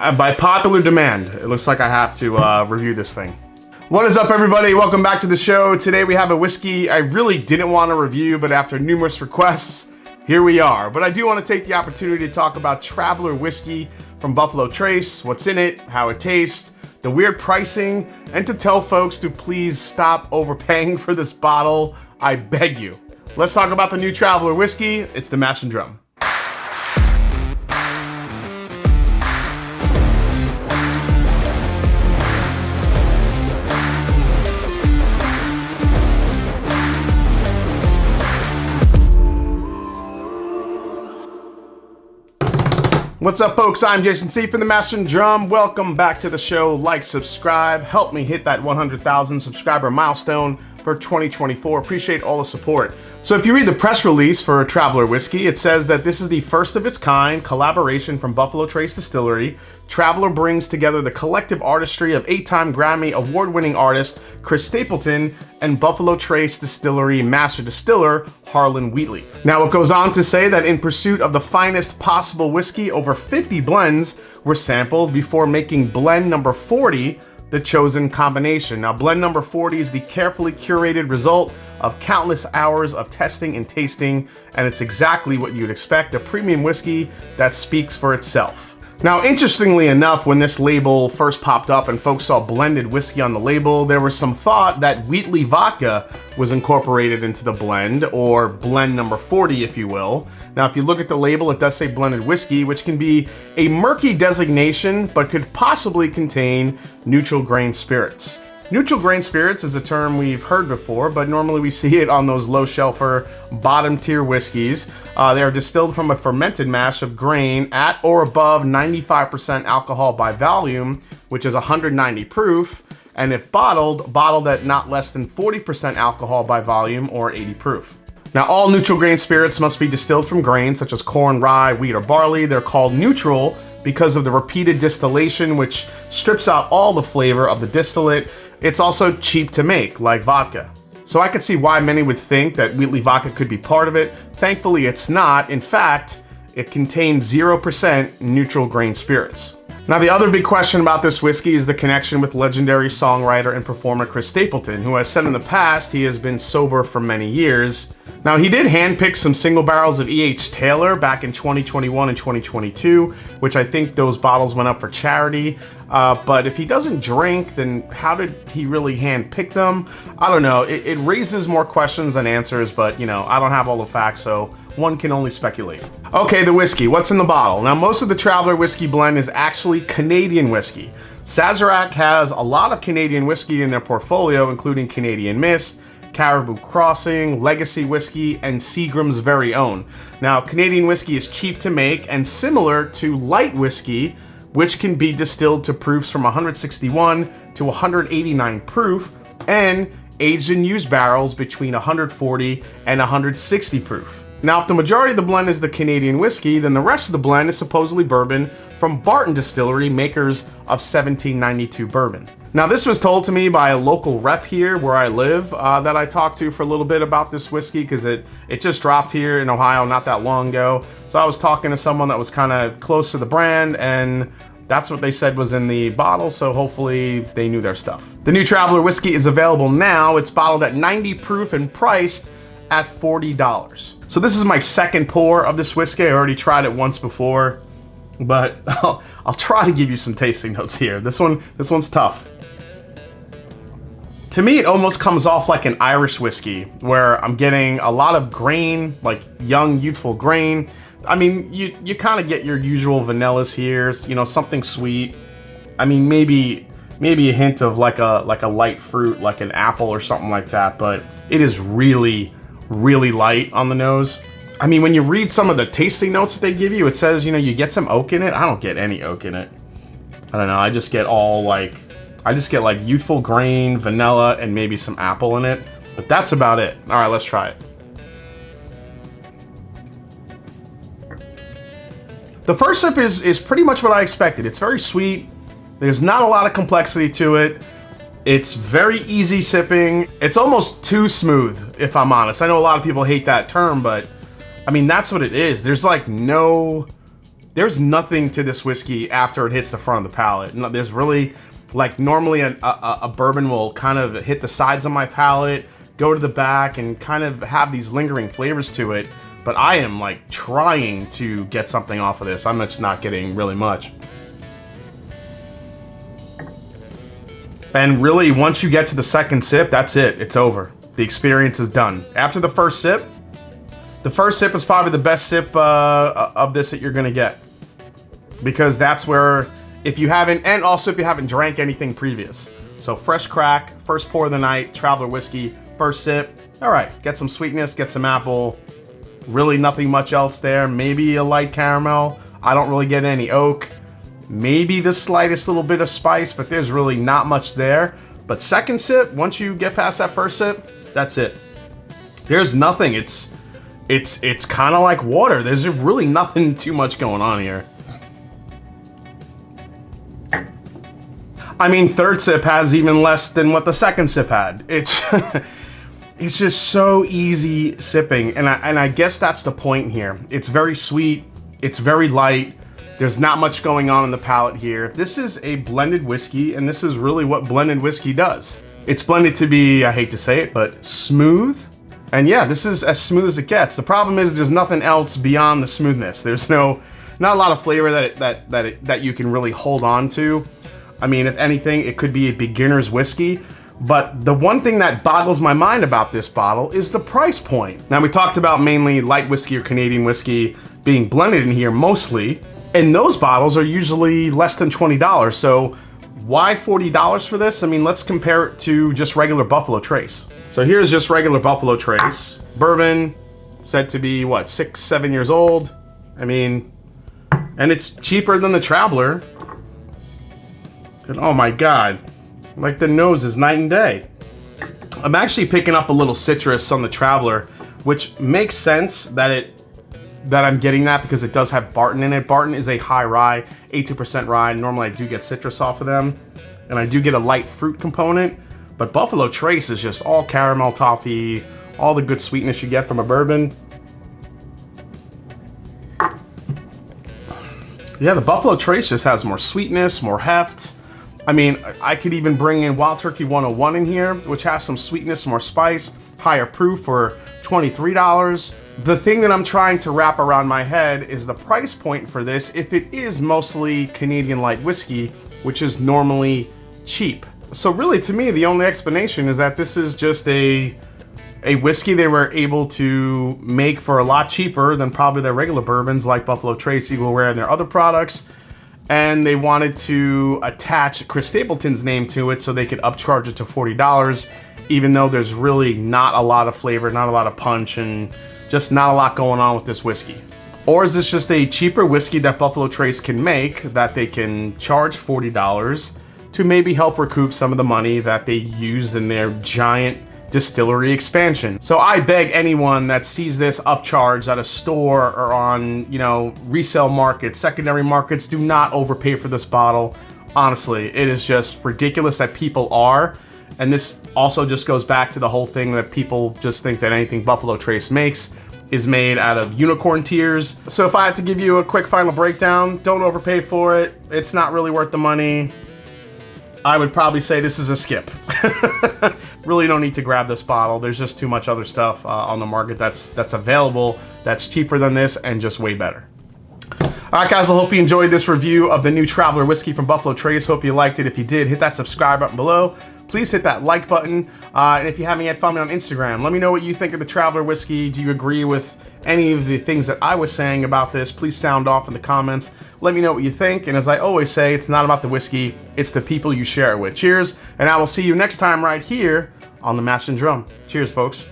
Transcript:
By popular demand, it looks like I have to review this thing. What is up, everybody? Welcome back to the show. Today we have a whiskey I really didn't want to review, but after numerous requests, here we are. But I do want to take the opportunity to talk about Traveler Whiskey from Buffalo Trace, what's in it, how it tastes, the weird pricing, and to tell folks to please stop overpaying for this bottle. I beg you. Let's talk about the new Traveler Whiskey. It's the Mash and Drum. What's up, folks? I'm Jason C. from the Mash and Drum. Welcome back to the show. Like, subscribe, help me hit that 100,000 subscriber milestone for 2024. Appreciate all the support. So if you read the press release for Traveler Whiskey, it says that this is the first of its kind collaboration from Buffalo Trace Distillery. Traveler brings together the collective artistry of 8-time Grammy award-winning artist Chris Stapleton and Buffalo Trace Distillery master distiller Harlan Wheatley. Now it goes on to say that in pursuit of the finest possible whiskey, over 50 blends were sampled before making blend number 40 the chosen combination. Now, blend number 40 is the carefully curated result of countless hours of testing and tasting, and it's exactly what you'd expect, a premium whiskey that speaks for itself. Now, interestingly enough, when this label first popped up and folks saw blended whiskey on the label, there was some thought that Wheatley vodka was incorporated into the blend, or blend number 40, if you will. Now, if you look at the label, it does say blended whiskey, which can be a murky designation, but could possibly contain neutral grain spirits. Neutral grain spirits is a term we've heard before, but normally we see it on those low shelfer, bottom tier whiskeys. They are distilled from a fermented mash of grain at or above 95% alcohol by volume, which is 190 proof, and if bottled at not less than 40% alcohol by volume or 80 proof. Now, all neutral grain spirits must be distilled from grains such as corn, rye, wheat, or barley. They're called neutral because of the repeated distillation, which strips out all the flavor of the distillate. It's also cheap to make, like vodka. So I could see why many would think that Wheatley vodka could be part of it. Thankfully, it's not. In fact, it contains 0% neutral grain spirits. Now, the other big question about this whiskey is the connection with legendary songwriter and performer Chris Stapleton, who has said in the past he has been sober for many years. Now, he did handpick some single barrels of E.H. Taylor back in 2021 and 2022, which I think those bottles went up for charity. But if he doesn't drink, then how did he really handpick them? I don't know. It raises more questions than answers, but you know, I don't have all the facts, so one can only speculate. Okay, the whiskey. What's in the bottle? Now, most of the Traveler Whiskey blend is actually Canadian whiskey. Sazerac has a lot of Canadian whiskey in their portfolio, including Canadian Mist, Caribou Crossing, Legacy Whiskey, and Seagram's very own. Now, Canadian whiskey is cheap to make and similar to light whiskey, which can be distilled to proofs from 161 to 189 proof and aged in used barrels between 140 and 160 proof. Now, if the majority of the blend is the Canadian whiskey, then the rest of the blend is supposedly bourbon from Barton Distillery, makers of 1792 bourbon. Now, this was told to me by a local rep here where I live that I talked to for a little bit about this whiskey because it just dropped here in Ohio not that long ago. So I was talking to someone that was kind of close to the brand, and that's what they said was in the bottle, so hopefully they knew their stuff. The new Traveler Whiskey is available now. It's bottled at 90 proof and priced at $40. So this is my second pour of this whiskey. I already tried it once before, but I'll try to give you some tasting notes here. This one's tough. To me, it almost comes off like an Irish whiskey, where I'm getting a lot of grain, like young, youthful grain. I mean, you kind of get your usual vanillas here, you know, something sweet. I mean, maybe a hint of like a light fruit, like an apple or something like that, but it is really light on the nose. I mean, when you read some of the tasting notes that they give you, it says, you know, you get some oak in it. I don't get any oak in it. I don't know. I just get like youthful grain, vanilla, and maybe some apple in it. But that's about it. All right, let's try it. The first sip is pretty much what I expected. It's very sweet. There's not a lot of complexity to it. It's very easy sipping. It's almost too smooth, if I'm honest. I know a lot of people hate that term, but I mean, that's what it is. There's like no there's nothing to this whiskey after it hits the front of the palate. No, there's really, like normally a bourbon will kind of hit the sides of my palate, go to the back, and kind of have these lingering flavors to it. But I am like trying to get something off of this. I'm just not getting really much. And really, once you get to the second sip, that's it. It's over. The experience is done. After the first sip is probably the best sip of this that you're gonna get. Because that's where, if you haven't, and also if you haven't drank anything previous. So fresh crack, first pour of the night, Traveler whiskey, first sip. All right, get some sweetness, get some apple. Really nothing much else there. Maybe a light caramel. I don't really get any oak. Maybe the slightest little bit of spice, but there's really not much there. But second sip, once you get past that first sip, that's it. There's nothing. It's kind of like water. There's really nothing too much going on here. I mean, third sip has even less than what the second sip had. It's it's just so easy sipping, and I guess that's the point here. It's very sweet. It's very light. There's not much going on in the palate here. This is a blended whiskey, and this is really what blended whiskey does. It's blended to be, I hate to say it, but smooth. And yeah, this is as smooth as it gets. The problem is there's nothing else beyond the smoothness. There's not a lot of flavor that you can really hold on to. I mean, if anything, it could be a beginner's whiskey. But the one thing that boggles my mind about this bottle is the price point. Now, we talked about mainly light whiskey or Canadian whiskey being blended in here mostly. And those bottles are usually less than $20. So why $40 for this? I mean, let's compare it to just regular Buffalo Trace. So here's just regular Buffalo Trace. Bourbon, said to be, what, 6-7 years old? I mean, and it's cheaper than the Traveler. And oh my God, like the nose is night and day. I'm actually picking up a little citrus on the Traveler, which makes sense that I'm getting that because it does have Barton in it. Barton is a high rye, 82% rye. Normally I do get citrus off of them, and I do get a light fruit component. But Buffalo Trace is just all caramel, toffee, all the good sweetness you get from a bourbon. Yeah, the Buffalo Trace just has more sweetness, more heft. I mean, I could even bring in Wild Turkey 101 in here, which has some sweetness, more spice, higher proof for $23. The thing that I'm trying to wrap around my head is the price point for this if it is mostly Canadian light whiskey, which is normally cheap. So really, to me, the only explanation is that this is just a whiskey they were able to make for a lot cheaper than probably their regular bourbons like Buffalo Trace, Eagle Rare, and their other products. And they wanted to attach Chris Stapleton's name to it so they could upcharge it to $40, even though there's really not a lot of flavor, not a lot of punch, and just not a lot going on with this whiskey. Or is this just a cheaper whiskey that Buffalo Trace can make that they can charge $40 to maybe help recoup some of the money that they use in their giant distillery expansion? So I beg anyone that sees this upcharged at a store or on, resale markets, secondary markets, do not overpay for this bottle. Honestly, it is just ridiculous that people are. And this also just goes back to the whole thing that people just think that anything Buffalo Trace makes is made out of unicorn tears. So if I had to give you a quick final breakdown, don't overpay for it. It's not really worth the money. I would probably say this is a skip. Really don't need to grab this bottle. There's just too much other stuff on the market that's available that's cheaper than this and just way better. All right, guys, I hope you enjoyed this review of the new Traveler whiskey from Buffalo Trace. Hope you liked it. If you did, hit that subscribe button below. Please hit that like button. And if you haven't yet, follow me on Instagram. Let me know what you think of the Traveler whiskey. Do you agree with any of the things that I was saying about this? Please sound off in the comments. Let me know what you think. And as I always say, it's not about the whiskey, it's the people you share it with. Cheers, and I will see you next time right here on the Master and Drum. Cheers, folks.